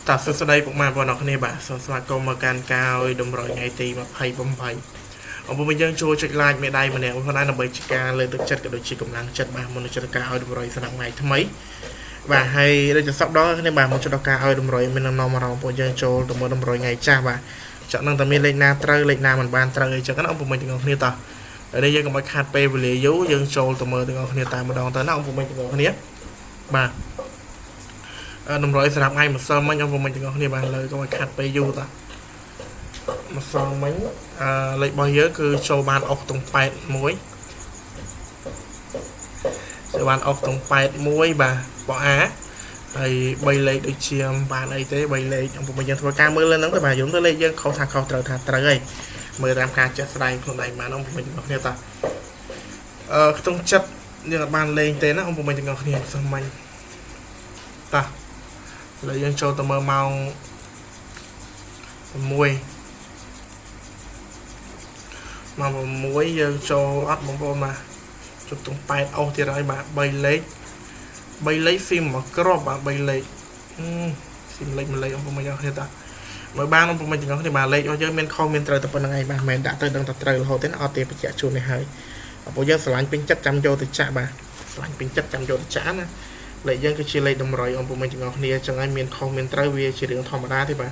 តាសួស្តីពុកម៉ែបងប្អូនគ្នាបាទសូមស្វាគមន៍មកកាន់ការអុយតម្រុយថ្ងៃទី28អំពុំយើងចូលចុច like មេដៃម្នាក់ផងណាដើម្បីជាការលើកទឹកចិត្តក៏ដូចជាកម្លាំងចិត្តបាទមុននឹងចូលការអុយតម្រុយសម្រាប់ថ្ងៃថ្មីបាទហើយដូចជាសប្តាហ៍គ្នាបាទមកចូលការអុយតម្រុយមាននំអារម្មណ៍ពួកយើងចូលទៅមើលតម្រុយថ្ងៃចាស់បាទចាក់នឹងតែមានលេខណាត្រូវលេខណាមិនបានត្រូវអីចឹងណាអំពុំទាំងអស់គ្នាតោះហើយយើងកុំឲ្យខាត់ពេលវេលាយូរយើងចូលទៅមើលទាំងអស់គ្នាតែម្ដងទៅណាអំពុំទាំងអស់គ្នាបាទតម្រុយសម្រាប់ថ្ងៃម្សិលមិញអំពុំទាំងអស់គ្នាបានលើកុំឲ្យខាត់ពេលយូរតោះម្សិលមិញលេខរបស់យើងគឺចូលបានអុកតុង81ចូលបានអុកតុង81បាទបងអាហើយ3លេខដូចជាបានអីទេ3លេខអំពុំយើងធ្វើការមើលលើហ្នឹងទៅបាទយំទៅលេខយើងខុសថាខុសត្រូវថាត្រូវហើយមើលតាមការចាក់ស្ដែងខ្លួនឯងបានអំពុំទាំងអស់គ្នាតោះក្នុងចិត្តយើងអត់បានលេងទេណាអំពុំទាំងអស់គ្នាសោះមិញតោះឥឡូវយើងចូលទៅមើលម៉ោង6យើងចូលអត់បងប្អូនបាទជប់តុង8អុសទៀតហើយបាទ3លេខស៊ីមមកក្របបាទ3លេខស៊ីមលេខ1លេខអំពុំយ៉ាងគ្នាតាមើលបានអំពុំទាំងអស់គ្នាបាទលេខរបស់យើងមានខុសមានត្រូវតែប៉ុណ្្នឹងឯងបាទមិនមែនដាក់ទៅដឹងតែត្រូវរហូតទេអត់ទេបញ្ជាក់ជូននេះហើយពួកយើងស្រឡាញ់ពេញចិត្តចាំយកទៅចាក់បាទស្រឡាញ់ពេញចិត្តចាំយកទៅចាក់ណាលេខយើងគឺជាលេខតម្រុយអំពុំទាំងអស់គ្នាចឹងហើយមានខុសមានត្រូវវាជារឿងធម្មតាទេបាទ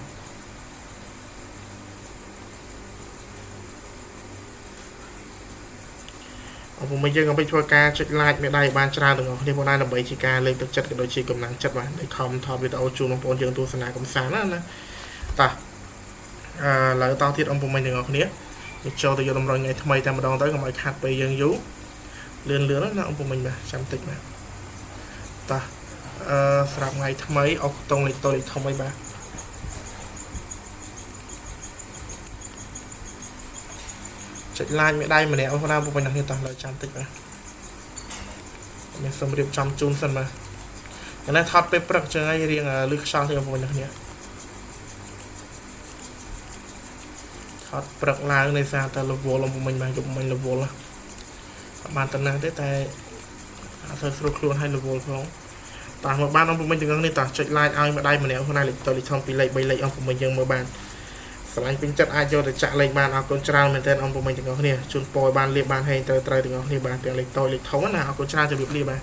អំពុំយើងក៏ไปធ្វើការចុច like មេដៃបានច្រើនទាំងអស់គ្នាបងណាដើម្បីជាការលើកទឹកចិត្តក៏ដូចជាកម្លាំងចិត្តបាទនៃខមថតវីដេអូជូនបងប្អូនយើងទស្សនាកំសាន្តណាតោះឡើយតទៀតអំពុំទាំងអស់គ្នាចូលទៅយកតម្រុយថ្ងៃថ្មីតែម្ដងទៅកុំឲ្យខាត់ពេលយើងយូរលឿនណាអំពុំបាទចាំតិចបាទតោះស្រាប់ថ្ងៃថ្មីអុកតុងលេខតូចធំអីបាទចុច like មេដៃម្នាក់បងប្អូនពុកអ្នកគ្នាតោះលើចាំតិចបាទមានសូមរៀបចំជូនសិនបាទឥឡូវថតពេលព្រឹកចឹងហើយរៀងលឺខ្យល់ទេបងប្អូនអ្នកគ្នាថតព្រឹកឡើងដោយសារតែ level អំពុំមិញបាទយប់មិញ level បានតំណាស់ទេតែអត់ស្រួលខ្លួនឲ្យ level ផងតោះមកបានអំពុំមិញទាំងនេះតោះចុច like ឲ្យម្ដាយម្នាក់ខ្លួនណាលេខតលេខធំ2លេខ3លេខអំពុំមិញយើងមើលបានស្រឡាញ់ពេញចិត្តអាចយកទៅចាក់លេខបានអរគុណច្រើនមែនទែនអំពុំមិញទាំងអស់គ្នាជូនពរឲ្យបានលៀបបានហេងត្រូវទាំងអស់គ្នាបាទទាំងលេខតលេខធំណាអរគុណច្រើនជម្រាបលាបាទ